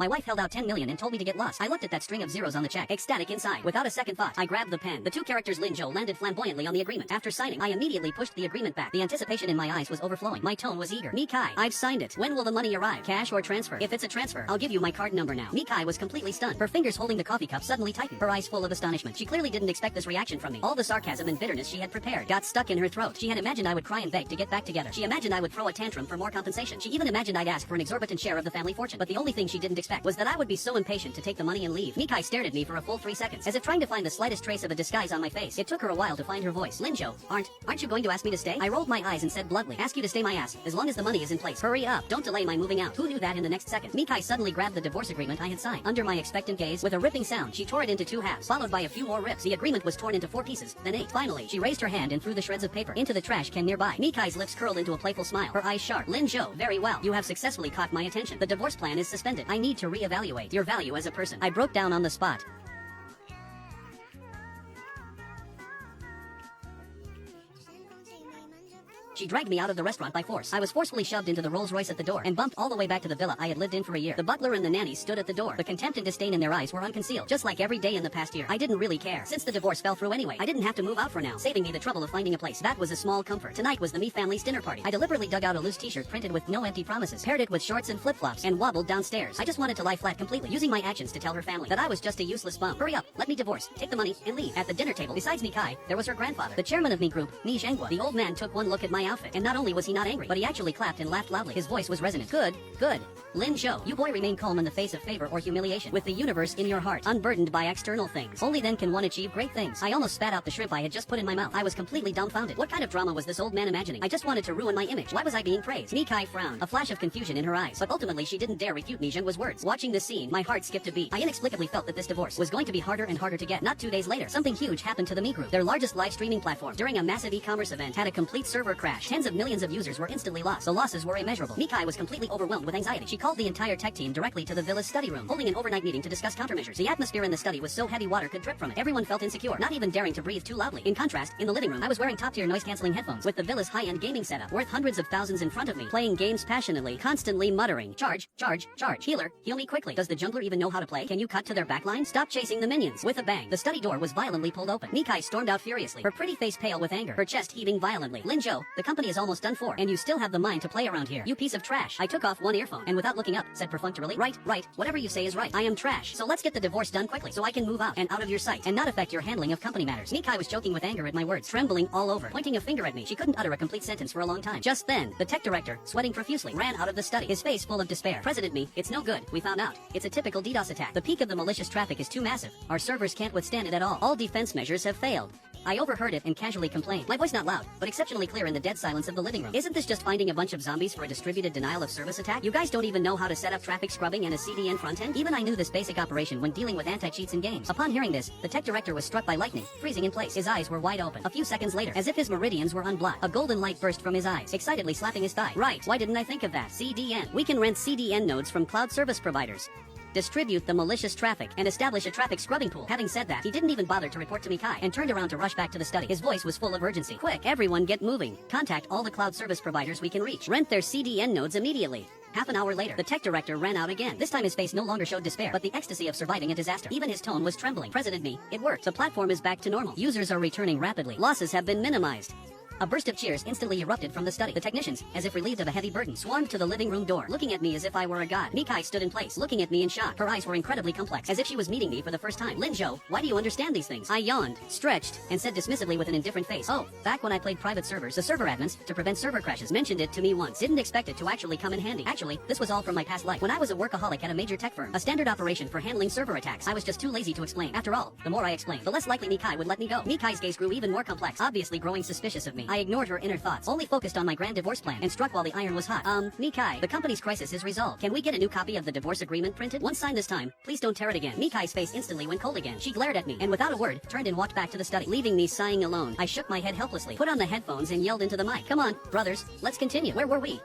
My wife held out 10 million and told me to get lost. I looked at that string of zeros on the check, ecstatic inside. Without a second thought, I grabbed the pen. The two characters Lin Zhou landed flamboyantly on the agreement. After signing, I immediately pushed the agreement back. The anticipation in my eyes was overflowing. My tone was eager. Mikai, I've signed it. When will the money arrive? Cash or transfer? If it's a transfer, I'll give you my card number now. Mikai was completely stunned. Her fingers holding the coffee cup suddenly tightened. Her eyes full of astonishment. She clearly didn't expect this reaction from me. All the sarcasm and bitterness she had prepared got stuck in her throat. She had imagined I would cry and beg to get back together. She imagined I would throw a tantrum for more compensation. She even imagined I'd ask for an exorbitant share of the family fortune. But the only thing she didn't expect was that I would be so impatient to take the money and leave. Mikai stared at me for a full 3 seconds, as if trying to find the slightest trace of a disguise on my face. It took her a while to find her voice. Lin Zhou, aren't you going to ask me to stay? I rolled my eyes and said bluntly, ask you to stay my ass, as long as the money is in place. Hurry up, don't delay my moving out. Who knew that in the next second? Mikai suddenly grabbed the divorce agreement I had signed. Under my expectant gaze, with a ripping sound, she tore it into 2 halves, followed by a few more rips. The agreement was torn into 4 pieces, then 8. Finally, she raised her hand and threw the shreds of paper into the trash can nearby. Mikai's lips curled into a playful smile, her eyes sharp. Lin Zhou, very well. You have successfully caught my attention. The divorce plan is suspended. I need to reevaluate your value as a person. I broke down on the spot. She dragged me out of the restaurant by force. I was forcefully shoved into the Rolls-Royce at the door and bumped all the way back to the villa I had lived in for a year. The butler and the nanny stood at the door. The contempt and disdain in their eyes were unconcealed. Just like every day in the past year, I didn't really care. Since the divorce fell through anyway, I didn't have to move out for now, saving me the trouble of finding a place. That was a small comfort. Tonight was the Me family's dinner party. I deliberately dug out a loose t-shirt printed with no empty promises, paired it with shorts and flip-flops, and wobbled downstairs. I just wanted to lie flat completely, using my actions to tell her family that I was just a useless bum. Hurry up, let me divorce, take the money, and leave. At the dinner table, besides Mikai, there was her grandfather, the chairman of Me Group, Me Zhenghua. The old man took one look at my outfit, and not only was he not angry, but he actually clapped and laughed loudly. His voice was resonant. Good. Lin Zhou, you boy remain calm in the face of favor or humiliation, with the universe in your heart, unburdened by external things. Only then can one achieve great things. I almost spat out the shrimp I had just put in my mouth. I was completely dumbfounded. What kind of drama was this old man imagining? I just wanted to ruin my image. Why was I being praised? Mikai frowned, a flash of confusion in her eyes, but ultimately she didn't dare refute Me Zhenghua's words. Watching this scene, my heart skipped a beat. I inexplicably felt that this divorce was going to be harder and harder to get. Not 2 days later, something huge happened to the Me Group. Their largest live streaming platform, during a massive e-commerce event, had a complete server crash. Tens of millions of users were instantly lost. The losses were immeasurable. Mikai was completely overwhelmed with anxiety. She called the entire tech team directly to the villa's study room, holding an overnight meeting to discuss countermeasures. The atmosphere in the study was so heavy water could drip from it. Everyone felt insecure, not even daring to breathe too loudly. In contrast, in the living room, I was wearing top-tier noise-canceling headphones, with the villa's high-end gaming setup, worth hundreds of thousands in front of me, playing games passionately, constantly muttering, charge, healer, heal me quickly. Does the jungler even know how to play? Can you cut to their backline? Stop chasing the minions. With a bang, the study door was violently pulled open. Mikai stormed out furiously, her pretty face pale with anger, her chest heaving violently. Lin Zhou, the company is almost done for, and you still have the mind to play around here. You piece of trash. I took off one earphone, and without looking up, said perfunctorily, right, whatever you say is right. I am trash. So let's get the divorce done quickly, so I can move out and out of your sight, and not affect your handling of company matters. Mikai was choking with anger at my words, trembling all over, pointing a finger at me. She couldn't utter a complete sentence for a long time. Just then, the tech director, sweating profusely, ran out of the study, his face full of despair. President Me, it's no good. We found out. It's a typical DDoS attack. The peak of the malicious traffic is too massive. Our servers can't withstand it at all. All defense measures have failed. I overheard it and casually complained, my voice not loud, but exceptionally clear in the dead silence of the living room. Isn't this just finding a bunch of zombies for a distributed denial of service attack? You guys don't even know how to set up traffic scrubbing and a CDN front end? Even I knew this basic operation when dealing with anti-cheats in games. Upon hearing this, the tech director was struck by lightning, freezing in place. His eyes were wide open. A few seconds later, as if his meridians were unblocked, a golden light burst from his eyes, excitedly slapping his thigh. Right, why didn't I think of that? CDN. We can rent CDN nodes from cloud service providers, distribute the malicious traffic, and establish a traffic scrubbing pool. Having said that, he didn't even bother to report to Mikai, and turned around to rush back to the study. His voice was full of urgency. Quick, everyone get moving. Contact all the cloud service providers we can reach. Rent their CDN nodes immediately. Half an hour later, the tech director ran out again. This time his face no longer showed despair, but the ecstasy of surviving a disaster. Even his tone was trembling. President Me, it worked. The platform is back to normal. Users are returning rapidly. Losses have been minimized. A burst of cheers instantly erupted from the study. The technicians, as if relieved of a heavy burden, swarmed to the living room door, looking at me as if I were a god. Mikai stood in place, looking at me in shock. Her eyes were incredibly complex, as if she was meeting me for the first time. Lin Zhou, why do you understand these things? I yawned, stretched, and said dismissively with an indifferent face, oh, back when I played private servers, the server admins, to prevent server crashes, mentioned it to me once. Didn't expect it to actually come in handy. Actually, this was all from my past life. When I was a workaholic at a major tech firm, a standard operation for handling server attacks, I was just too lazy to explain. After all, the more I explained, the less likely Mikai would let me go. Mikai's gaze grew even more complex, obviously growing suspicious of me. I ignored her inner thoughts, only focused on my grand divorce plan, and struck while the iron was hot. Mikai, the company's crisis is resolved. Can we get a new copy of the divorce agreement printed? Once signed this time, please don't tear it again. Mikai's face instantly went cold again. She glared at me, and without a word, turned and walked back to the study, leaving me sighing alone. I shook my head helplessly, put on the headphones, and yelled into the mic, come on, brothers, let's continue. Where were we?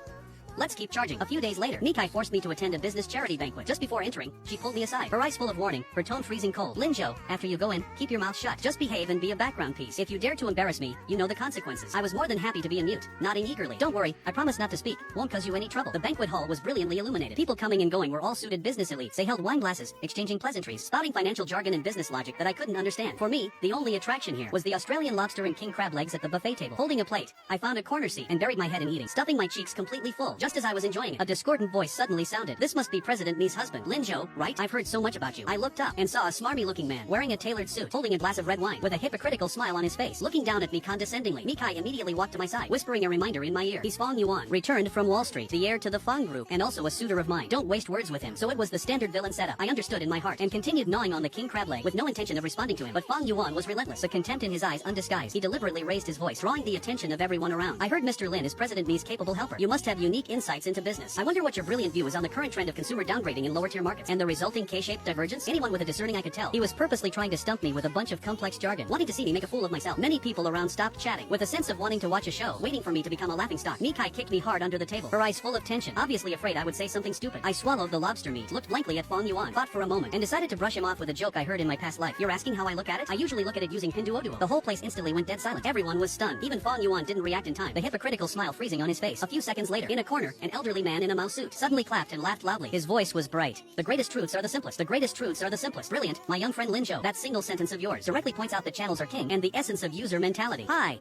Let's keep charging. A few days later, Mikai forced me to attend a business charity banquet. Just before entering, she pulled me aside, her eyes full of warning, her tone freezing cold. Lin Zhou, after you go in, keep your mouth shut. Just behave and be a background piece. If you dare to embarrass me, you know the consequences. I was more than happy to be a mute, nodding eagerly. Don't worry, I promise not to speak. Won't cause you any trouble. The banquet hall was brilliantly illuminated. People coming and going were all suited business elites. They held wine glasses, exchanging pleasantries, spouting financial jargon and business logic that I couldn't understand. For me, the only attraction here was the Australian lobster and king crab legs at the buffet table. Holding a plate, I found a corner seat and buried my head in eating, stuffing my cheeks completely full. Just as I was enjoying it, a discordant voice suddenly sounded. This must be President Mi's husband, Lin Zhou, right? I've heard so much about you. I looked up and saw a smarmy-looking man wearing a tailored suit, holding a glass of red wine, with a hypocritical smile on his face, looking down at me condescendingly. Mikai immediately walked to my side, whispering a reminder in my ear. He's Fong Yuan, returned from Wall Street, the heir to the Fong Group, and also a suitor of mine. Don't waste words with him. So it was the standard villain setup. I understood in my heart, and continued gnawing on the king crab leg, with no intention of responding to him. But Fong Yuan was relentless, the contempt in his eyes undisguised. He deliberately raised his voice, drawing the attention of everyone around. I heard Mr. Lin is President Mi's capable helper. You must have unique insights into business. I wonder what your brilliant view is on the current trend of consumer downgrading in lower-tier markets, and the resulting K-shaped divergence. Anyone with a discerning eye could tell. He was purposely trying to stump me with a bunch of complex jargon, wanting to see me make a fool of myself. Many people around stopped chatting, with a sense of wanting to watch a show, waiting for me to become a laughingstock. Mikai kicked me hard under the table, her eyes full of tension, obviously afraid I would say something stupid. I swallowed the lobster meat, looked blankly at Fong Yuan, thought for a moment, and decided to brush him off with a joke I heard in my past life. You're asking how I look at it? I usually look at it using Pinduoduo. The whole place instantly went dead silent. Everyone was stunned. Even Fong Yuan didn't react in time, the hypocritical smile freezing on his face. A few seconds later, in a corner, an elderly man in a mouse suit suddenly clapped and laughed loudly. His voice was bright. The greatest truths are the simplest. The greatest truths are the simplest. Brilliant, my young friend Lin Zhou. That single sentence of yours directly points out that channels are king and the essence of user mentality. Hi.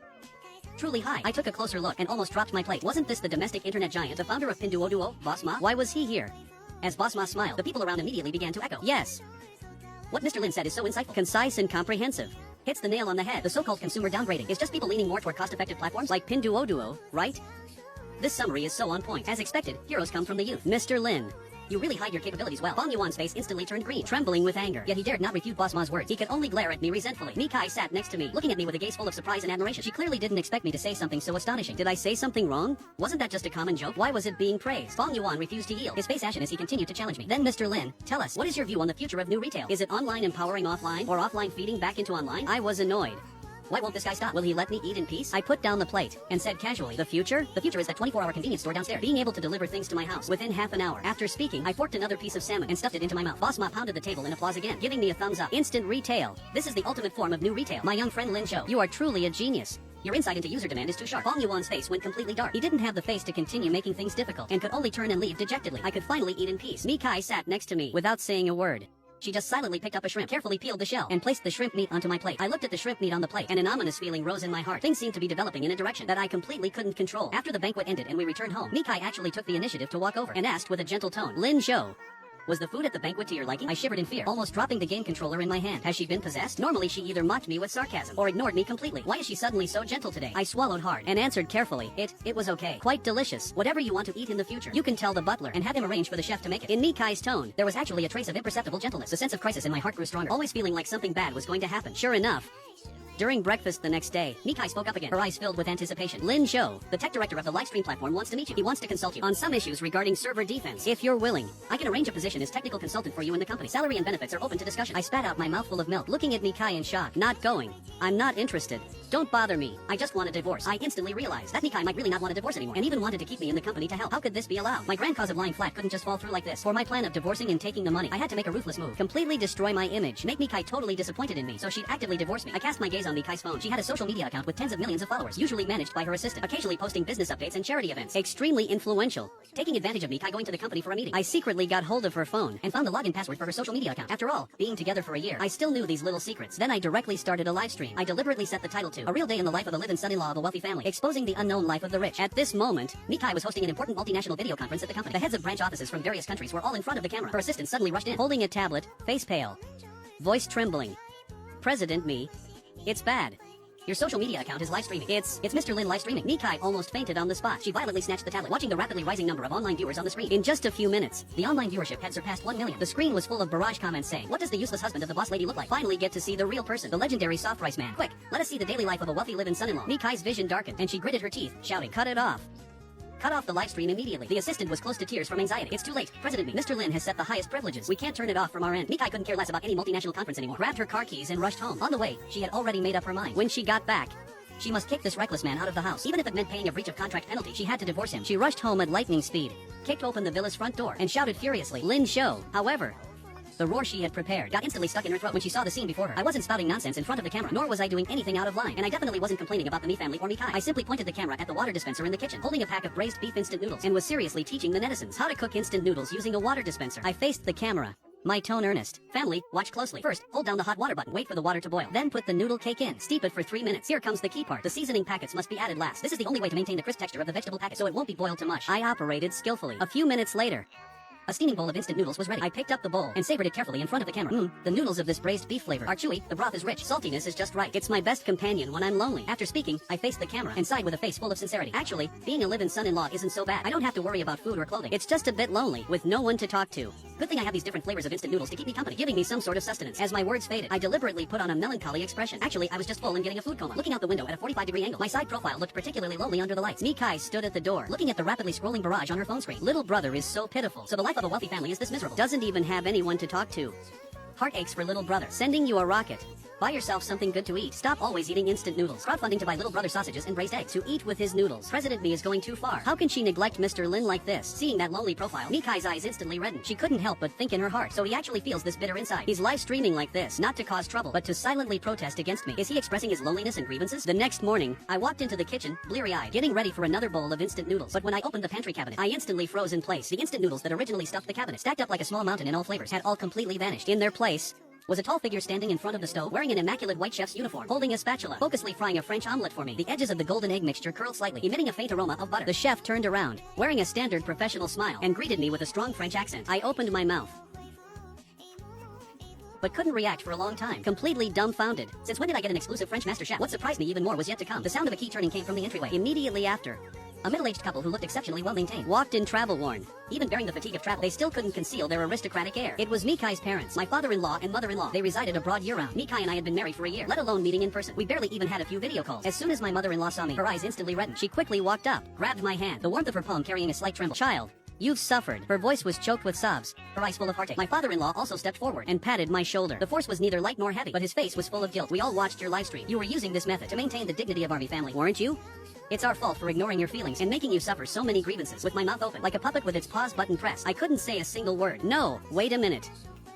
Truly hi. I took a closer look and almost dropped my plate. Wasn't this the domestic internet giant, the founder of Pinduoduo, Boss Ma? Why was he here? As Boss Ma smiled, the people around immediately began to echo. Yes. What Mr. Lin said is so insightful, concise and comprehensive. Hits the nail on the head. The so-called consumer downgrading is just people leaning more toward cost-effective platforms like Pinduoduo, right? This summary is so on point. As expected, heroes come from the youth. Mr. Lin, you really hide your capabilities well. Fong Yuan's face instantly turned green, trembling with anger. Yet he dared not refute Boss Ma's words. He could only glare at me resentfully. Mikai sat next to me, looking at me with a gaze full of surprise and admiration. She clearly didn't expect me to say something so astonishing. Did I say something wrong? Wasn't that just a common joke? Why was it being praised? Fong Yuan refused to yield, his face ashen as he continued to challenge me. Then Mr. Lin, tell us, what is your view on the future of new retail? Is it online empowering offline, or offline feeding back into online? I was annoyed. Why won't this guy stop? Will he let me eat in peace? I put down the plate and said casually, the future? The future is that 24-hour convenience store downstairs, being able to deliver things to my house within half an hour. After speaking, I forked another piece of salmon and stuffed it into my mouth. Boss Ma pounded the table in applause again, giving me a thumbs up. Instant retail. This is the ultimate form of new retail. My young friend Lin Zhou, you are truly a genius. Your insight into user demand is too sharp. Fong Yuan's face went completely dark. He didn't have the face to continue making things difficult, and could only turn and leave dejectedly. I could finally eat in peace. Mikai sat next to me, without saying a word. She just silently picked up a shrimp, carefully peeled the shell, and placed the shrimp meat onto my plate. I looked at the shrimp meat on the plate, and an ominous feeling rose in my heart. Things seemed to be developing in a direction that I completely couldn't control. After the banquet ended and we returned home, Mikai actually took the initiative to walk over and asked with a gentle tone, Lin Zhou, was the food at the banquet to your liking? I shivered in fear, almost dropping the game controller in my hand. Has she been possessed? Normally she either mocked me with sarcasm or ignored me completely. Why is she suddenly so gentle today? I swallowed hard and answered carefully, it was okay. Quite delicious. Whatever you want to eat in the future, you can tell the butler and have him arrange for the chef to make it. In Mikai's tone, there was actually a trace of imperceptible gentleness. The sense of crisis in my heart grew stronger, always feeling like something bad was going to happen. Sure enough, during breakfast the next day, Mikai spoke up again, her eyes filled with anticipation. Lin Zhou, the tech director of the livestream platform, wants to meet you. He wants to consult you on some issues regarding server defense. If you're willing, I can arrange a position as technical consultant for you in the company. Salary and benefits are open to discussion. I spat out my mouthful of milk, looking at Mikai in shock. Not going. I'm not interested. Don't bother me. I just want a divorce. I instantly realized that Mikai might really not want a divorce anymore, and even wanted to keep me in the company to help. How could this be allowed? My grand cause of lying flat couldn't just fall through like this. For my plan of divorcing and taking the money, I had to make a ruthless move. Completely destroy my image. Make Mikai totally disappointed in me, so she'd actively divorce me. I cast my gaze on Mikai's phone. She had a social media account with tens of millions of followers, usually managed by her assistant, occasionally posting business updates and charity events. Extremely influential. Taking advantage of Mikai going to the company for a meeting, I secretly got hold of her phone and found the login password for her social media account. After all, being together for a year, I still knew these little secrets. Then I directly started a live stream. I deliberately set the title to A Real Day in the Life of the Live-in Son-in-Law of a Wealthy Family, exposing the unknown life of the rich. At this moment, Mikai was hosting an important multinational video conference at the company. The heads of branch offices from various countries were all in front of the camera. Her assistant suddenly rushed in, holding a tablet, face pale, voice trembling. President Mi, it's bad. Your social media account is live streaming. It's Mr. Lin live streaming. Mikai almost fainted on the spot. She violently snatched the tablet, watching the rapidly rising number of online viewers on the screen. In just a few minutes, the online viewership had surpassed 1 million. The screen was full of barrage comments saying, what does the useless husband of the boss lady look like? Finally get to see the real person, the legendary soft rice man. Quick, let us see the daily life of a wealthy live-in son-in-law. Mikai's vision darkened, and she gritted her teeth, shouting, cut it off. Cut off the live stream immediately. The assistant was close to tears from anxiety. It's too late. President Mi, Mr. Lin has set the highest privileges. We can't turn it off from our end. Mikai couldn't care less about any multinational conference anymore. Grabbed her car keys and rushed home. On the way, she had already made up her mind. When she got back, She must kick this reckless man out of the house. Even if it meant paying a breach of contract penalty, she had to divorce him. She rushed home at lightning speed, kicked open the villa's front door, and shouted furiously, "Lin Zhou!" However, the roar she had prepared got instantly stuck in her throat when she saw the scene before her. I wasn't spouting nonsense in front of the camera, nor was I doing anything out of line, and I definitely wasn't complaining about the Mi family or Mi Kai. I simply pointed the camera at the water dispenser in the kitchen, holding a pack of braised beef instant noodles, and was seriously teaching the netizens how to cook instant noodles using a water dispenser. I faced the camera, my tone earnest. "Family, watch closely. First, hold down the hot water button, wait for the water to boil. Then put the noodle cake in, steep it for 3 minutes. Here comes the key part. The seasoning packets must be added last. This is the only way to maintain the crisp texture of the vegetable packet so it won't be boiled too much." I operated skillfully. A few minutes later, a steaming bowl of instant noodles was ready. I picked up the bowl and savored it carefully in front of the camera. The noodles of this braised beef flavor are chewy, the broth is rich, saltiness is just right. It's my best companion when I'm lonely. After speaking, I faced the camera and sighed with a face full of sincerity. Actually, being a live-in son-in-law isn't so bad. I don't have to worry about food or clothing. It's just a bit lonely, with no one to talk to. Good thing I have these different flavors of instant noodles to keep me company, giving me some sort of sustenance. As my words faded, I deliberately put on a melancholy expression. Actually, I was just full and getting a food coma. Looking out the window at a 45-degree angle, my side profile looked particularly lonely under the lights. Mi Kai stood at the door, looking at the rapidly scrolling barrage on her phone screen. Little brother is so pitiful. So the life of a wealthy family is this miserable. Doesn't even have anyone to talk to. Heart aches for little brother. Sending you a rocket. Buy yourself something good to eat. Stop always eating instant noodles. Crowdfunding to buy little brother sausages and braised eggs to eat with his noodles. President Mi is going too far. How can she neglect Mr. Lin like this? Seeing that lonely profile, Mi Kai's eyes instantly reddened. She couldn't help but think in her heart, so he actually feels this bitter inside. He's live streaming like this, not to cause trouble, but to silently protest against me. Is he expressing his loneliness and grievances? The next morning, I walked into the kitchen, bleary-eyed, getting ready for another bowl of instant noodles. But when I opened the pantry cabinet, I instantly froze in place. The instant noodles that originally stuffed the cabinet, stacked up like a small mountain in all flavors, had all completely vanished. In their place was a tall figure standing in front of the stove, wearing an immaculate white chef's uniform, holding a spatula, focusedly frying a French omelet for me. The edges of the golden egg mixture curled slightly, emitting a faint aroma of butter. The chef turned around, wearing a standard professional smile, and greeted me with a strong French accent. I opened my mouth, but couldn't react for a long time, completely dumbfounded. Since when did I get an exclusive French master chef? What surprised me even more was yet to come. The sound of a key turning came from the entryway. Immediately after, a middle-aged couple who looked exceptionally well-maintained walked in travel-worn. Even bearing the fatigue of travel, they still couldn't conceal their aristocratic air. It was Mi Kai's parents, my father-in-law and mother-in-law. They resided abroad year-round. Mi Kai and I had been married for a year, let alone meeting in person. We barely even had a few video calls. As soon as my mother-in-law saw me, her eyes instantly reddened. She quickly walked up, grabbed my hand, the warmth of her palm carrying a slight tremble. "Child, you've suffered." Her voice was choked with sobs, her eyes full of heartache. My father-in-law also stepped forward and patted my shoulder. The force was neither light nor heavy, but his face was full of guilt. "We all watched your live stream. You were using this method to maintain the dignity of our Mi family, weren't you? It's our fault for ignoring your feelings and making you suffer so many grievances." With my mouth open, like a puppet with its pause button pressed, I couldn't say a single word. No, wait a minute.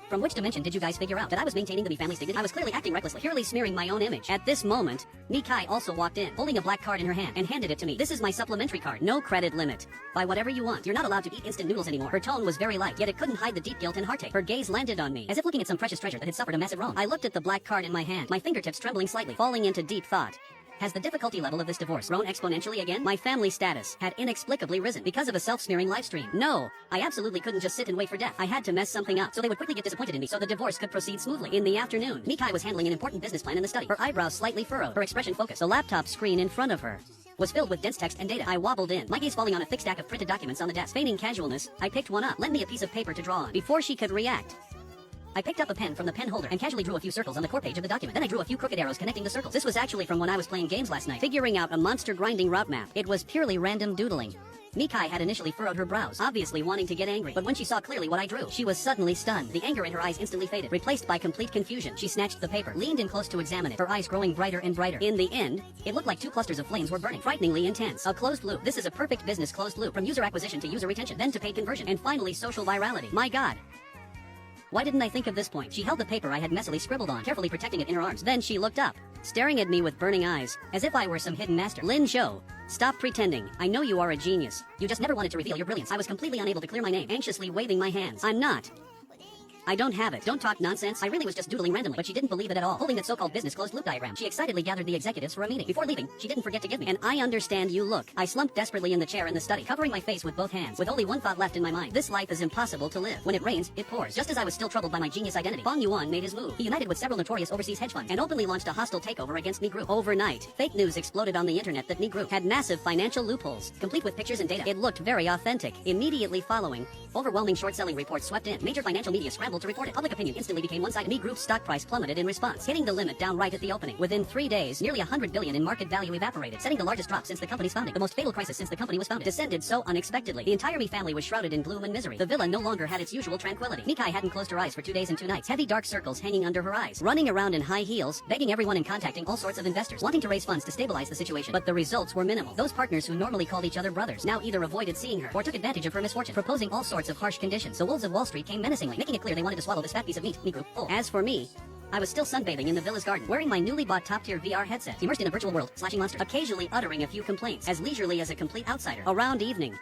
From which dimension did you guys figure out that I was maintaining the Mi family's dignity? I was clearly acting recklessly, purely smearing my own image. At this moment, Mi Kai also walked in, holding a black card in her hand, and handed it to me. "This is my supplementary card. No credit limit. Buy whatever you want. You're not allowed to eat instant noodles anymore." Her tone was very light, yet it couldn't hide the deep guilt and heartache. Her gaze landed on me, as if looking at some precious treasure that had suffered a massive wrong. I looked at the black card in my hand, my fingertips trembling slightly, falling into deep thought. Has the difficulty level of this divorce grown exponentially again? My family status had inexplicably risen because of a self-smearing livestream. No, I absolutely couldn't just sit and wait for death. I had to mess something up so they would quickly get disappointed in me so the divorce could proceed smoothly. In the afternoon, Mi Kai was handling an important business plan in the study, her eyebrows slightly furrowed, her expression focused. The laptop screen in front of her was filled with dense text and data. I wobbled in, my gaze falling on a thick stack of printed documents on the desk. Feigning casualness, I picked one up. "Lend me a piece of paper to draw on." Before she could react, I picked up a pen from the pen holder and casually drew a few circles on the core page of the document. Then I drew a few crooked arrows connecting the circles. This was actually from when I was playing games last night, figuring out a monster grinding route map. It was purely random doodling. Mi Kai had initially furrowed her brows, obviously wanting to get angry, but when she saw clearly what I drew, she was suddenly stunned. The anger in her eyes instantly faded, replaced by complete confusion. She snatched the paper, leaned in close to examine it, her eyes growing brighter and brighter. In the end, it looked like two clusters of flames were burning, frighteningly intense. A closed loop. This is a perfect business closed loop, from user acquisition to user retention, then to paid conversion, and finally social virality. My God. Why didn't I think of this point? She held the paper I had messily scribbled on, carefully protecting it in her arms. Then she looked up, staring at me with burning eyes, as if I were some hidden master. "Lin Zhou, stop pretending. I know you are a genius. You just never wanted to reveal your brilliance." I was completely unable to clear my name, anxiously waving my hands. "I'm not. I don't have it. Don't talk nonsense. I really was just doodling randomly." But she didn't believe it at all. Holding that so-called business closed loop diagram, she excitedly gathered the executives for a meeting. Before leaving, she didn't forget to give me an "I understand you" look. I slumped desperately in the chair in the study, covering my face with both hands, with only one thought left in my mind. This life is impossible to live. When it rains, it pours. Just as I was still troubled by my genius identity, Bong Yuan made his move. He united with several notorious overseas hedge funds and openly launched a hostile takeover against Mi Group. Overnight, fake news exploded on the internet that Mi Group had massive financial loopholes, complete with pictures and data. It looked very authentic. Immediately following, overwhelming short-selling reports swept in. Major financial media scrambled to report it. Public opinion instantly became one-sided. Mi Group's stock price plummeted in response, hitting the limit down right at the opening. Within 3 days, nearly $100 billion in market value evaporated, setting the largest drop since the company's founding. The most fatal crisis since the company was founded descended so unexpectedly. The entire Mi family was shrouded in gloom and misery. The villa no longer had its usual tranquility. Mikai hadn't closed her eyes for 2 days and 2 nights. Heavy dark circles hanging under her eyes, running around in high heels, begging everyone and contacting all sorts of investors, wanting to raise funds to stabilize the situation. But the results were minimal. Those partners who normally called each other brothers now either avoided seeing her or took advantage of her misfortune, proposing all sorts of harsh conditions. The wolves of Wall Street came menacingly, making it clear they wanted to swallow this fat piece of meat. Mi Group full. As for me, I was still sunbathing in the villa's garden, wearing my newly bought top-tier VR headset, immersed in a virtual world, slashing monsters, occasionally uttering a few complaints, as leisurely as a complete outsider. Around evening,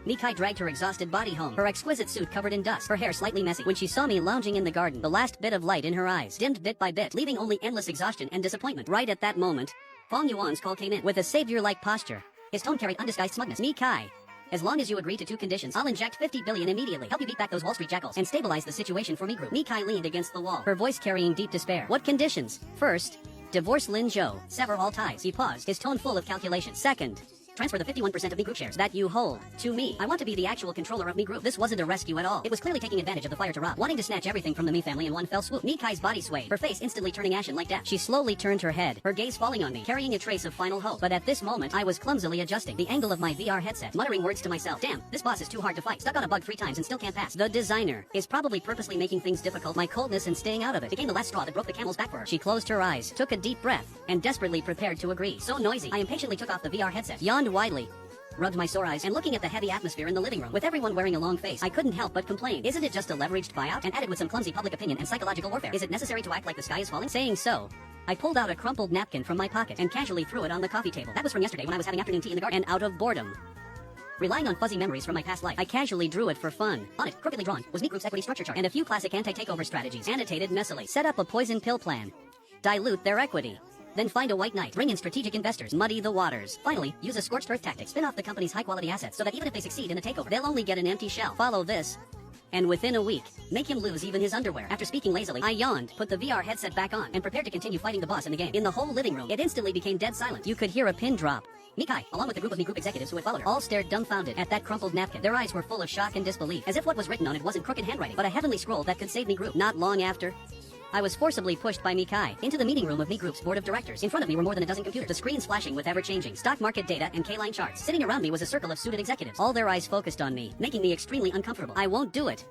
Mikai dragged her exhausted body home, her exquisite suit covered in dust, her hair slightly messy. When she saw me lounging in the garden, the last bit of light in her eyes dimmed bit by bit, leaving only endless exhaustion and disappointment. Right at that moment, Fong Yuan's call came in. With a savior-like posture, his tone carried undisguised smugness. Mikai, as long as you agree to 2 conditions, I'll inject $50 billion immediately, help you beat back those Wall Street jackals, and stabilize the situation for Mi Group. Mikai leaned against the wall, her voice carrying deep despair. What conditions? First, divorce Lin Zhou, sever all ties. He paused, his tone full of calculation. Second, transfer the 51% of Mi Group shares that you hold to me. I want to be the actual controller of Mi Group. This wasn't a rescue at all. It was clearly taking advantage of the fire to rob, wanting to snatch everything from the Mi family in one fell swoop. Mikai's body swayed, her face instantly turning ashen like death. She slowly turned her head, her gaze falling on me, carrying a trace of final hope. But at this moment, I was clumsily adjusting the angle of my VR headset, muttering words to myself. Damn, this boss is too hard to fight. Stuck on a bug 3 times and still can't pass. The designer is probably purposely making things difficult. My coldness and staying out of it became the last straw that broke the camel's back for her. She closed her eyes, took a deep breath, and desperately prepared to agree. So noisy, I impatiently took off the VR headset, yawned widely, rubbed my sore eyes, and looking at the heavy atmosphere in the living room, with everyone wearing a long face, I couldn't help but complain. Isn't it just a leveraged buyout? And added with some clumsy public opinion and psychological warfare. Is it necessary to act like the sky is falling? Saying so, I pulled out a crumpled napkin from my pocket and casually threw it on the coffee table. That was from yesterday when I was having afternoon tea in the garden, and out of boredom, relying on fuzzy memories from my past life, I casually drew it for fun. On it, crookedly drawn, was Mi Group's equity structure chart and a few classic anti-takeover strategies, annotated messily. Set up a poison pill plan, dilute their equity, then find a white knight, bring in strategic investors, muddy the waters. Finally, use a scorched earth tactic, spin off the company's high-quality assets so that even if they succeed in a takeover, they'll only get an empty shell. Follow this, and within a week, make him lose even his underwear. After speaking lazily, I yawned, put the VR headset back on, and prepared to continue fighting the boss in the game. In the whole living room, it instantly became dead silent. You could hear a pin drop. Mikai, along with the group of Mi Group executives who had followed her, all stared dumbfounded at that crumpled napkin. Their eyes were full of shock and disbelief, as if what was written on it wasn't crooked handwriting, but a heavenly scroll that could save Mi Group. Not long after, I was forcibly pushed by Mikai into the meeting room of Mi Group's board of directors. In front of me were more than a dozen computers, the screens flashing with ever-changing stock market data and K-line charts. Sitting around me was a circle of suited executives, all their eyes focused on me, making me extremely uncomfortable. I won't do it.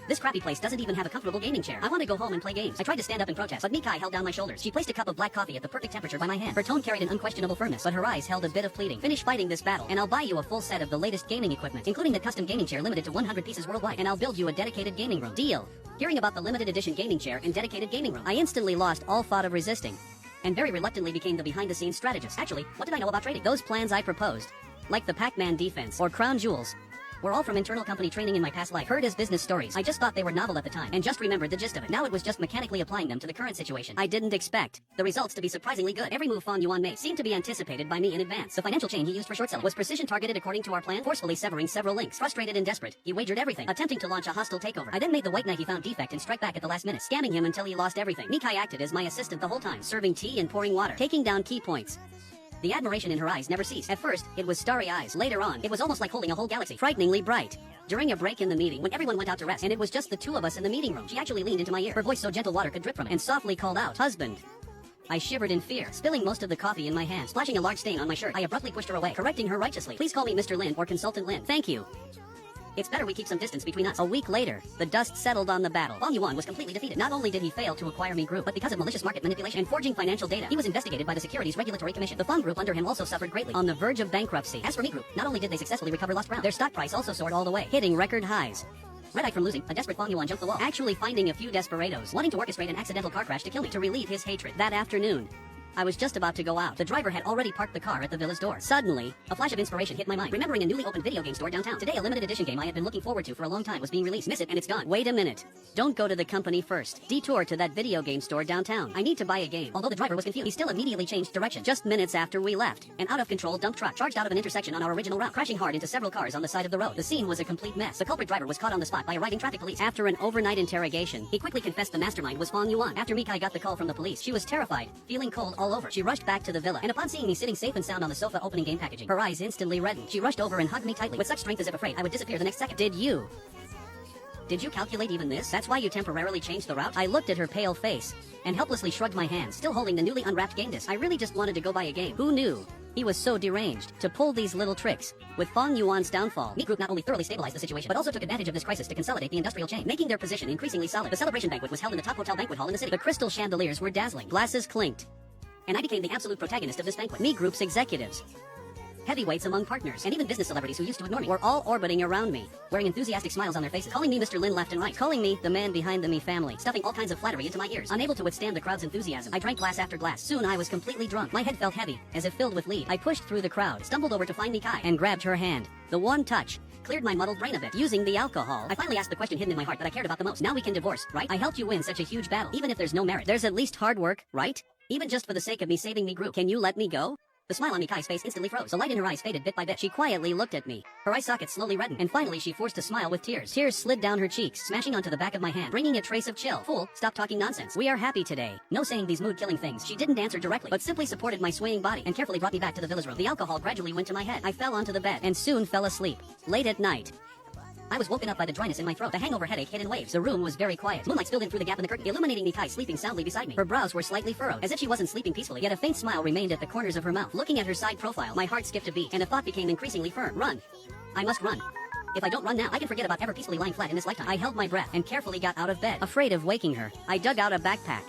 This crappy place doesn't even have a comfortable gaming chair. I want to go home and play games. I tried to stand up and protest, but Mikai held down my shoulders. She placed a cup of black coffee at the perfect temperature by my hand. Her tone carried an unquestionable firmness, but her eyes held a bit of pleading. Finish fighting this battle, and I'll buy you a full set of the latest gaming equipment, including the custom gaming chair limited to 100 pieces worldwide, and I'll build you a dedicated gaming room. Deal. Hearing about the limited edition gaming chair and dedicated gaming room, I instantly lost all thought of resisting, and very reluctantly became the behind-the-scenes strategist. Actually, what did I know about trading? Those plans I proposed, like the Pac-Man defense or crown jewels, were all from internal company training in my past life, heard as business stories. I just thought they were novel at the time, and just remembered the gist of it. Now it was just mechanically applying them to the current situation. I didn't expect the results to be surprisingly good. Every move Fong Yuan made seemed to be anticipated by me in advance. The financial chain he used for short selling was precision targeted according to our plan, forcefully severing several links. Frustrated and desperate, he wagered everything, attempting to launch a hostile takeover. I then made the white knight he found defect and strike back at the last minute, scamming him until he lost everything. Mikai acted as my assistant the whole time, serving tea and pouring water, taking down key points. The admiration in her eyes never ceased. At first, it was starry eyes. Later on, it was almost like holding a whole galaxy, frighteningly bright. During a break in the meeting, when everyone went out to rest, and it was just the 2 of us in the meeting room, she actually leaned into my ear, her voice so gentle water could drip from it, and softly called out, "Husband." I shivered in fear, spilling most of the coffee in my hand, splashing a large stain on my shirt. I abruptly pushed her away, correcting her righteously. "Please call me Mr. Lin or Consultant Lin. Thank you. It's better we keep some distance between us." A week later, the dust settled on the battle. Fong Yuan was completely defeated. Not only did he fail to acquire Mi Group, but because of malicious market manipulation and forging financial data, he was investigated by the Securities Regulatory Commission. The Fong Group under him also suffered greatly, on the verge of bankruptcy. As for Mi Group, not only did they successfully recover lost ground, their stock price also soared all the way, hitting record highs. Red-eyed from losing, a desperate Fong Yuan jumped the wall, actually finding a few desperados, wanting to orchestrate an accidental car crash to kill me, to relieve his hatred. That afternoon, I was just about to go out. The driver had already parked the car at the villa's door. Suddenly, a flash of inspiration hit my mind, remembering a newly opened video game store downtown. Today, a limited edition game I had been looking forward to for a long time was being released. Miss it and it's gone. Wait a minute. Don't go to the company first. Detour to that video game store downtown. I need to buy a game. Although the driver was confused, he still immediately changed direction. Just minutes after we left, an out-of-control dump truck charged out of an intersection on our original route, crashing hard into several cars on the side of the road. The scene was a complete mess. The culprit driver was caught on the spot by arriving traffic police. After an overnight interrogation, he quickly confessed the mastermind was Fong Yuan. After Mikai got the call from the police, she was terrified, feeling cold all over. She rushed back to the villa, and upon seeing me sitting safe and sound on the sofa opening game packaging, her eyes instantly reddened. She rushed over and hugged me tightly, with such strength as if afraid I would disappear the next second. Did you Did you calculate even this? That's why you temporarily changed the route? I looked at her pale face and helplessly shrugged my hands, still holding the newly unwrapped game disc. I really just wanted to go buy a game. Who knew he was so deranged to pull these little tricks? With Fong Yuan's downfall, Mi Group not only thoroughly stabilized the situation, but also took advantage of this crisis to consolidate the industrial chain, making their position increasingly solid. The celebration banquet was held in the top hotel banquet hall in the city. The crystal chandeliers were dazzling, glasses clinked, and I became the absolute protagonist of this banquet. Mi Group's executives, heavyweights among partners, and even business celebrities who used to ignore me were all orbiting around me, wearing enthusiastic smiles on their faces, calling me Mr. Lin left and right, calling me the man behind the Mi family, stuffing all kinds of flattery into my ears. Unable to withstand the crowd's enthusiasm, I drank glass after glass. Soon I was completely drunk. My head felt heavy, as if filled with lead. I pushed through the crowd, stumbled over to find Mi Kai, and grabbed her hand. The one touch cleared my muddled brain a bit. Using the alcohol, I finally asked the question hidden in my heart that I cared about the most. Now we can divorce, right? I helped you win such a huge battle. Even if there's no merit, there's at least hard work, right? Even just for the sake of me saving Mi Group, can you let me go? The smile on Mikai's face instantly froze. The light in her eyes faded bit by bit. She quietly looked at me. Her eye sockets slowly reddened, and finally she forced a smile with tears. Tears slid down her cheeks, smashing onto the back of my hand, bringing a trace of chill. Fool, stop talking nonsense. We are happy today. No saying these mood-killing things. She didn't answer directly, but simply supported my swaying body and carefully brought me back to the villa's room. The alcohol gradually went to my head. I fell onto the bed and soon fell asleep. Late at night, I was woken up by the dryness in my throat. The hangover headache hit in waves. The room was very quiet. Moonlight spilled in through the gap in the curtain, illuminating Mikai sleeping soundly beside me. Her brows were slightly furrowed, as if she wasn't sleeping peacefully, yet a faint smile remained at the corners of her mouth. Looking at her side profile, my heart skipped a beat, and a thought became increasingly firm. Run. I must run. If I don't run now, I can forget about ever peacefully lying flat in this lifetime. I held my breath and carefully got out of bed. Afraid of waking her, I dug out a backpack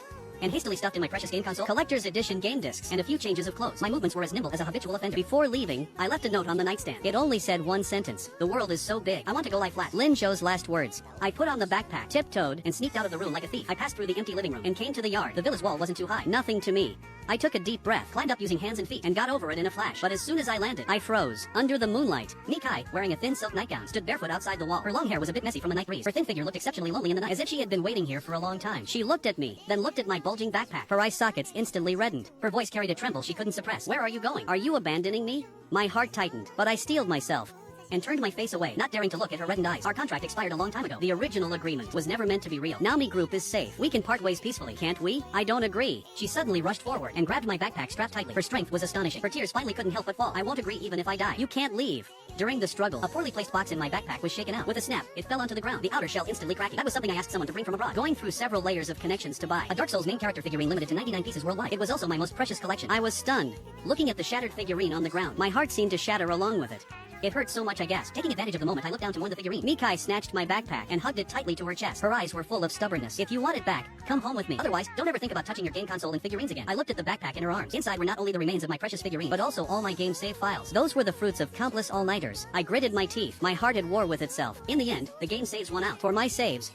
and hastily stuffed in my precious game console, collector's edition game discs, and a few changes of clothes. My movements were as nimble as a habitual offender. Before leaving, I left a note on the nightstand. It only said one sentence. The world is so big. I want to go lie flat. Lin Zhou's last words. I put on the backpack, tiptoed, and sneaked out of the room like a thief. I passed through the empty living room and came to the yard. The villa's wall wasn't too high. Nothing to me. I took a deep breath, climbed up using hands and feet, and got over it in a flash. But as soon as I landed, I froze. Under the moonlight, Mikai, wearing a thin silk nightgown, stood barefoot outside the wall. Her long hair was a bit messy from the night breeze. Her thin figure looked exceptionally lonely in the night, as if she had been waiting here for a long time. She looked at me, then looked at my bulging backpack. Her eye sockets instantly reddened. Her voice carried a tremble she couldn't suppress. Where are you going? Are you abandoning me? My heart tightened, but I steeled myself and turned my face away, not daring to look at her reddened eyes. Our contract expired a long time ago. The original agreement was never meant to be real. Now Mi Group is safe. We can part ways peacefully, can't we? I don't agree. She suddenly rushed forward and grabbed my backpack strapped tightly. Her strength was astonishing. Her tears finally couldn't help but fall. I won't agree even if I die. You can't leave. During the struggle, a poorly placed box in my backpack was shaken out. With a snap, it fell onto the ground, the outer shell instantly cracking. That was something I asked someone to bring from abroad. Going through several layers of connections to buy a Dark Souls main character figurine limited to 99 pieces worldwide. It was also my most precious collection. I was stunned, looking at the shattered figurine on the ground. My heart seemed to shatter along with it. It hurt so much I gasped. Taking advantage of the moment, I looked down to warn the figurine. Mikai snatched my backpack and hugged it tightly to her chest. Her eyes were full of stubbornness. If you want it back, come home with me. Otherwise, don't ever think about touching your game console and figurines again. I looked at the backpack in her arms. Inside were not only the remains of my precious figurine, but also all my game save files. Those were the fruits of countless all-nighters. I gritted my teeth, my heart at war with itself. In the end, the game saves won out. For my saves,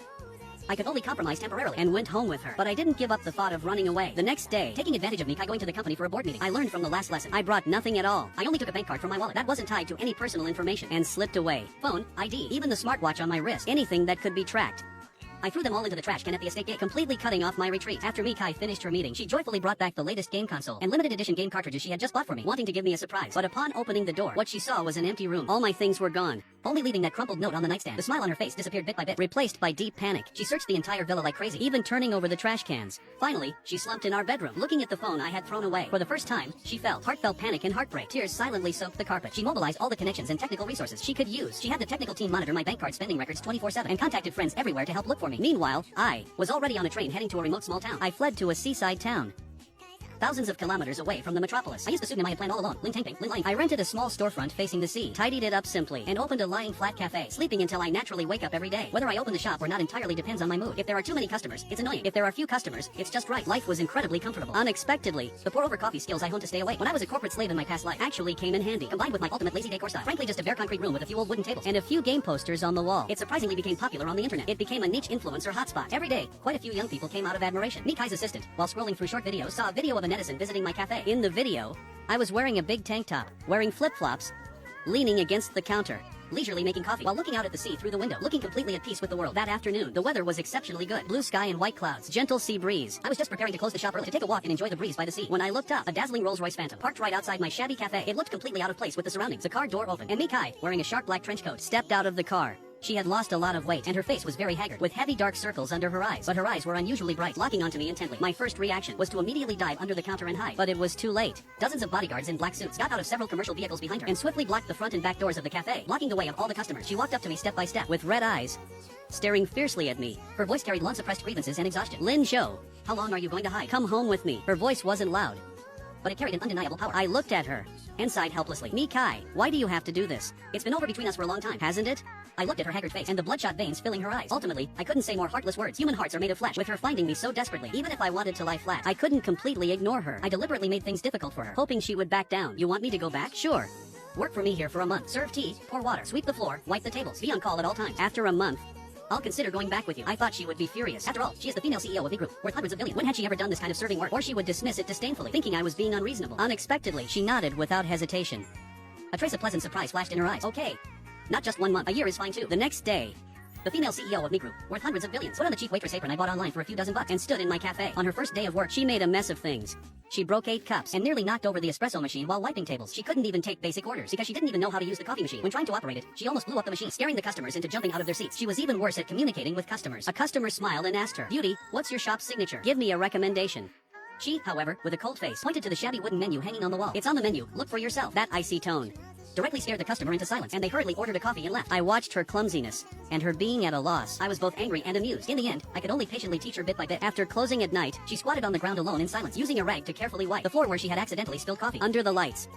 I could only compromise temporarily and went home with her. But I didn't give up the thought of running away. The next day, taking advantage of Mikai going to the company for a board meeting, I learned from the last lesson. I brought nothing at all. I only took a bank card from my wallet that wasn't tied to any personal information and slipped away. Phone, ID, even the smartwatch on my wrist, anything that could be tracked. I threw them all into the trash can at the estate gate, completely cutting off my retreat. After Mikai finished her meeting, she joyfully brought back the latest game console and limited edition game cartridges she had just bought for me, wanting to give me a surprise. But upon opening the door, what she saw was an empty room. All my things were gone, only leaving that crumpled note on the nightstand. The smile on her face disappeared bit by bit, replaced by deep panic. She searched the entire villa like crazy, even turning over the trash cans. Finally, she slumped in our bedroom, looking at the phone I had thrown away. For the first time, she felt heartfelt panic and heartbreak. Tears silently soaked the carpet. She mobilized all the connections and technical resources she could use. She had the technical team monitor my bank card spending records 24/7 and contacted friends everywhere to help look for me. Meanwhile, I was already on a train heading to a remote small town. I fled to a seaside town, thousands of kilometers away from the metropolis. I used the pseudonym I had planned all along, Lin Tangping, Lin Lying. I rented a small storefront facing the sea, tidied it up simply, and opened a lying flat cafe, sleeping until I naturally wake up every day. Whether I open the shop or not entirely depends on my mood. If there are too many customers, it's annoying. If there are few customers, it's just right. Life was incredibly comfortable. Unexpectedly, the pour-over coffee skills I honed to stay awake when I was a corporate slave in my past life actually came in handy, combined with my ultimate lazy decor style. Frankly, just a bare concrete room with a few old wooden tables and a few game posters on the wall. It surprisingly became popular on the internet. It became a niche influencer hotspot. Every day, quite a few young people came out of admiration. Mikai's assistant, while scrolling through short videos, saw a video of a netizen visiting my cafe. In the video, I was wearing a big tank top, wearing flip-flops, leaning against the counter, leisurely making coffee while looking out at the sea through the window, looking completely at peace with the world. That afternoon, the weather was exceptionally good. Blue sky and white clouds, gentle sea breeze. I was just preparing to close the shop early to take a walk and enjoy the breeze by the sea. When I looked up, a dazzling Rolls-Royce Phantom parked right outside my shabby cafe. It looked completely out of place with the surroundings. The car door opened, and Mikai, wearing a sharp black trench coat, stepped out of the car. She had lost a lot of weight, and her face was very haggard, with heavy dark circles under her eyes. But her eyes were unusually bright, locking onto me intently. My first reaction was to immediately dive under the counter and hide. But it was too late. Dozens of bodyguards in black suits got out of several commercial vehicles behind her and swiftly blocked the front and back doors of the cafe, blocking the way of all the customers. She walked up to me step by step, with red eyes staring fiercely at me. Her voice carried long suppressed grievances and exhaustion. Lin Zhou, how long are you going to hide? Come home with me. Her voice wasn't loud, but it carried an undeniable power. I looked at her and sighed helplessly. Mikai, why do you have to do this? It's been over between us for a long time, hasn't it? I looked at her haggard face and the bloodshot veins filling her eyes. Ultimately, I couldn't say more heartless words. Human hearts are made of flesh. With her finding me so desperately, even if I wanted to lie flat, I couldn't completely ignore her. I deliberately made things difficult for her, hoping she would back down. You want me to go back? Sure. Work for me here for a month. Serve tea, pour water, sweep the floor, wipe the tables. Be on call at all times. After a month, I'll consider going back with you. I thought she would be furious. After all, she is the female CEO of a group worth hundreds of billions. When had she ever done this kind of serving work? Or she would dismiss it disdainfully, thinking I was being unreasonable. Unexpectedly, she nodded without hesitation. A trace of pleasant surprise flashed in her eyes. Okay. Not just 1 month. A year is fine too. The next day, the female CEO of me group, worth hundreds of billions, put on the cheap waitress apron I bought online for a few dozen bucks and stood in my cafe. On her first day of work, she made a mess of things. She broke 8 cups and nearly knocked over the espresso machine while wiping tables. She couldn't even take basic orders because she didn't even know how to use the coffee machine. When trying to operate it, she almost blew up the machine, scaring the customers into jumping out of their seats. She was even worse at communicating with customers. A customer smiled and asked her, "Beauty, what's your shop's signature? Give me a recommendation." She, however, with a cold face, pointed to the shabby wooden menu hanging on the wall. "It's on the menu. Look for yourself." That icy tone directly scared the customer into silence, and they hurriedly ordered a coffee and left. I watched her clumsiness and her being at a loss. I was both angry and amused. In the end, I could only patiently teach her bit by bit. After closing at night, she squatted on the ground alone in silence, using a rag to carefully wipe the floor where she had accidentally spilled coffee. Under the lights,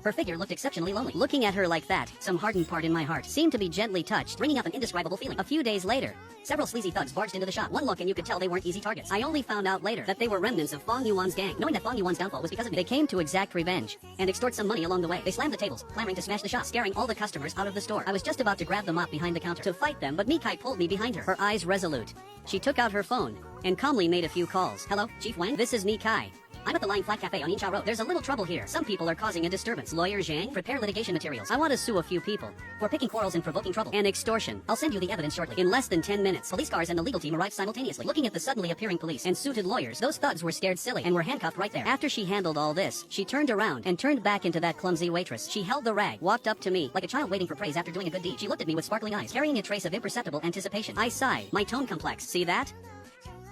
her figure looked exceptionally lonely. Looking at her like that, some hardened part in my heart seemed to be gently touched, bringing up an indescribable feeling. A few days later, several sleazy thugs barged into the shop. One look and you could tell they weren't easy targets. I only found out later that they were remnants of Fong Yuan's gang. Knowing that Fong Yuan's downfall was because of me, they came to exact revenge and extort some money along the way. They slammed the tables, clamoring to smash the shop, scaring all the customers out of the store. I was just about to grab the mop behind the counter to fight them, but Mikai pulled me behind her, her eyes resolute. She took out her phone and calmly made a few calls. "Hello, Chief Wang? This is Mikai. I'm at the Lying Flat Cafe on Yinchao Road. There's a little trouble here. Some people are causing a disturbance. Lawyer Zhang, prepare litigation materials. I want to sue a few people for picking quarrels and provoking trouble and extortion. I'll send you the evidence shortly." In less than 10 minutes, police cars and the legal team arrived simultaneously. Looking at the suddenly appearing police and suited lawyers, those thugs were scared silly and were handcuffed right there. After she handled all this, she turned around and turned back into that clumsy waitress. She held the rag, walked up to me like a child waiting for praise after doing a good deed. She looked at me with sparkling eyes, carrying a trace of imperceptible anticipation. I sighed, my tone complex. "See that?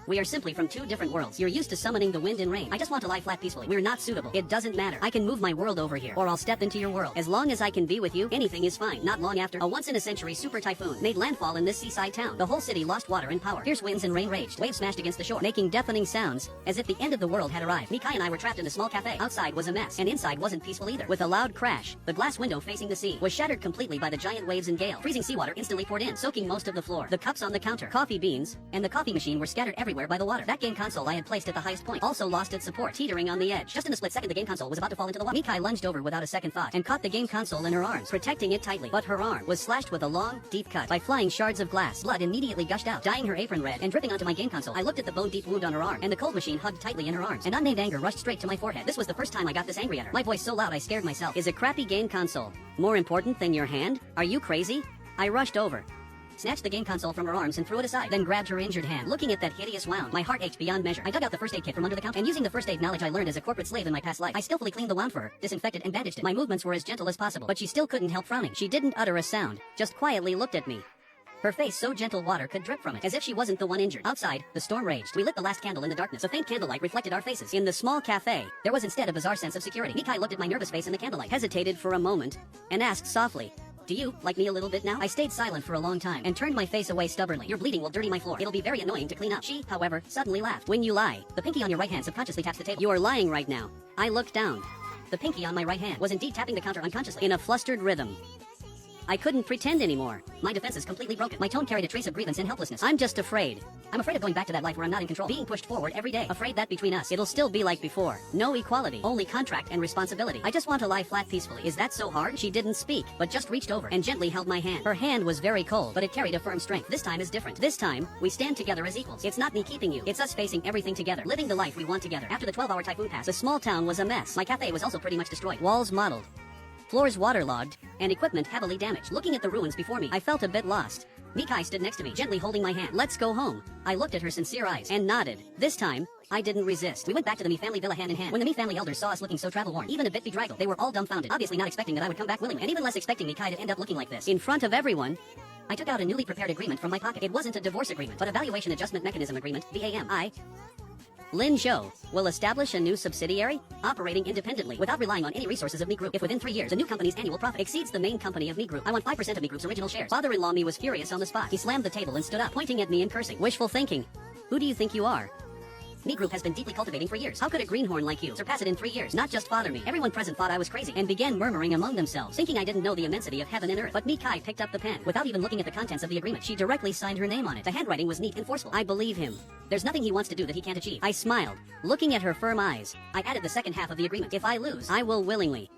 We are simply from 2 different worlds. You're used to summoning the wind and rain. I just want to lie flat peacefully. We're not suitable. It doesn't matter. I can move my world over here, or I'll step into your world. As long as I can be with you, anything is fine." Not long after, a once-in-a-century super typhoon made landfall in this seaside town. The whole city lost water and power. Fierce winds and rain raged. Waves smashed against the shore, making deafening sounds, as if the end of the world had arrived. Mikai and I were trapped in a small cafe. Outside was a mess, and inside wasn't peaceful either. With a loud crash, the glass window facing the sea was shattered completely by the giant waves and gale. Freezing seawater instantly poured in, soaking most of the floor. The cups on the counter, coffee beans, and the coffee machine were scattered everywhere by the water. That game console I had placed at the highest point also lost its support, teetering on the edge. Just in a split second, the game console was about to fall into the water. Mikai lunged over without a second thought and caught the game console in her arms, protecting it tightly. But her arm was slashed with a long, deep cut by flying shards of glass. Blood immediately gushed out, dyeing her apron red and dripping onto my game console. I looked at the bone-deep wound on her arm, and the cold machine hugged tightly in her arms. An unnamed anger rushed straight to my forehead. This was the first time I got this angry at her. My voice so loud I scared myself. "Is a crappy game console more important than your hand? Are you crazy?" I rushed over, snatched the game console from her arms and threw it aside, then grabbed her injured hand. Looking at that hideous wound, my heart ached beyond measure. I dug out the first aid kit from under the counter, and using the first aid knowledge I learned as a corporate slave in my past life, I skillfully cleaned the wound for her, disinfected and bandaged it. My movements were as gentle as possible, but she still couldn't help frowning. She didn't utter a sound, just quietly looked at me. Her face so gentle water could drip from it, as if she wasn't the one injured. Outside, the storm raged. We lit the last candle in the darkness. The faint candlelight reflected our faces. In the small cafe, there was instead a bizarre sense of security. Mikai looked at my nervous face in the candlelight, hesitated for a moment, and asked softly, "Do you like me a little bit now?" I stayed silent for a long time and turned my face away stubbornly. "Your bleeding will dirty my floor. It'll be very annoying to clean up." She, however, suddenly laughed. "When you lie, the pinky on your right hand subconsciously taps the table. You are lying right now." I looked down. The pinky on my right hand was indeed tapping the counter unconsciously, in a flustered rhythm. I couldn't pretend anymore. My defenses completely broken. My tone carried a trace of grievance and helplessness. "I'm just afraid. I'm afraid of going back to that life where I'm not in control. Being pushed forward every day. Afraid that between us, it'll still be like before. No equality. Only contract and responsibility. I just want to lie flat peacefully. Is that so hard?" She didn't speak, but just reached over and gently held my hand. Her hand was very cold, but it carried a firm strength. "This time is different. This time, we stand together as equals. It's not me keeping you. It's us facing everything together. Living the life we want together." After the 12-hour typhoon passed, the small town was a mess. My cafe was also pretty much destroyed. Walls mottled, floors waterlogged, and equipment heavily damaged. Looking at the ruins before me, I felt a bit lost. Mikai stood next to me, gently holding my hand. "Let's go home." I looked at her sincere eyes and nodded. This time, I didn't resist. We went back to the Mi family villa hand in hand. When the Mi family elders saw us looking so travel-worn, even a bit bedraggled, they were all dumbfounded, obviously not expecting that I would come back willingly, and even less expecting Mikai to end up looking like this. In front of everyone, I took out a newly prepared agreement from my pocket. It wasn't a divorce agreement, but a valuation adjustment mechanism agreement, VAM. I Lin Zhou will establish a new subsidiary, operating independently without relying on any resources of Me Group. If within 3 years the new company's annual profit exceeds the main company of Me Group, I want 5% of Me Group's original shares. Father-in-law me was furious on the spot. He slammed the table and stood up, pointing at me and cursing. Wishful thinking. Who do you think you are? Me Group has been deeply cultivating for years. How could a greenhorn like you surpass it in 3 years? Not just father me. Everyone present thought I was crazy and began murmuring among themselves, thinking I didn't know the immensity of heaven and earth. But Mi Kai picked up the pen. Without even looking at the contents of the agreement, she directly signed her name on it. The handwriting was neat and forceful. I believe him. There's nothing he wants to do that he can't achieve. I smiled, looking at her firm eyes. I added the second half of the agreement. If I lose, I will willingly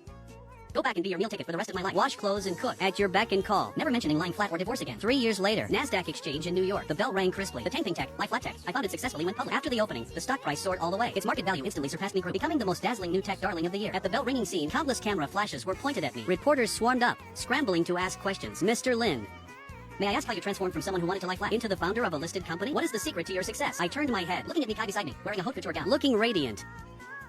go back and be your meal ticket for the rest of my life. Wash clothes and cook. At your beck and call. Never mentioning lying flat or divorce again. 3 years later, NASDAQ exchange in New York. The bell rang crisply. The Tang Tech, like flat tech, I founded successfully went public. After the opening, the stock price soared all the way. Its market value instantly surpassed Me Group, becoming the most dazzling new tech darling of the year. At the bell ringing scene, countless camera flashes were pointed at me. Reporters swarmed up, scrambling to ask questions. Mr. Lin, may I ask how you transformed from someone who wanted to lie flat into the founder of a listed company? What is the secret to your success? I turned my head, looking at Mi Kai beside me, wearing a haute couture gown, looking radiant.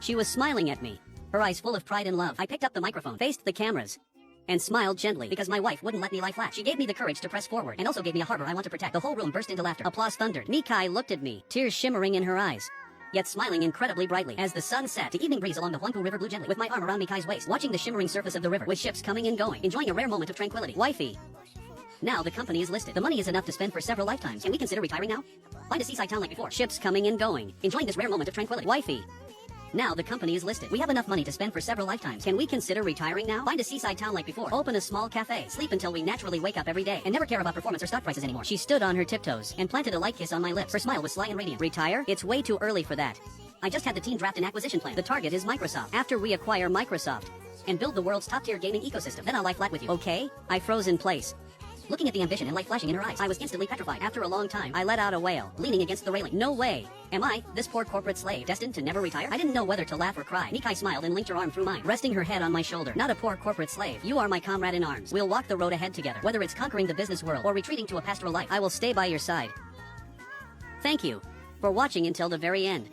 She was smiling at me, her eyes full of pride and love. I picked up the microphone, faced the cameras, and smiled gently because my wife wouldn't let me lie flat. She gave me the courage to press forward and also gave me a harbor I want to protect. The whole room burst into laughter. Applause thundered. Mi Kai looked at me, tears shimmering in her eyes, yet smiling incredibly brightly. As the sun set, the evening breeze along the Huangpu River blew gently, with my arm around Mi Kai's waist, watching the shimmering surface of the river, with ships coming and going, enjoying a rare moment of tranquility. Wifey, now the company is listed. The money is enough to spend for several lifetimes. Can we consider retiring now? Find a seaside town like before. Ships coming and going, enjoying this rare moment of tranquility. Wifey, now the company is listed. We have enough money to spend for several lifetimes. Can we consider retiring now? Find a seaside town like before. Open a small cafe. Sleep until we naturally wake up every day and never care about performance or stock prices anymore. She stood on her tiptoes and planted a light kiss on my lips. Her smile was sly and radiant. Retire? It's way too early for that. I just had the team draft an acquisition plan. The target is Microsoft. After we acquire Microsoft and build the world's top-tier gaming ecosystem, then I'll lie flat with you. Okay? I froze in place, looking at the ambition and light flashing in her eyes. I was instantly petrified. After a long time, I let out a wail, leaning against the railing. No way. Am I, this poor corporate slave, destined to never retire? I didn't know whether to laugh or cry. Mi Kai smiled and linked her arm through mine, resting her head on my shoulder. Not a poor corporate slave. You are my comrade in arms. We'll walk the road ahead together. Whether it's conquering the business world or retreating to a pastoral life, I will stay by your side. Thank you for watching until the very end.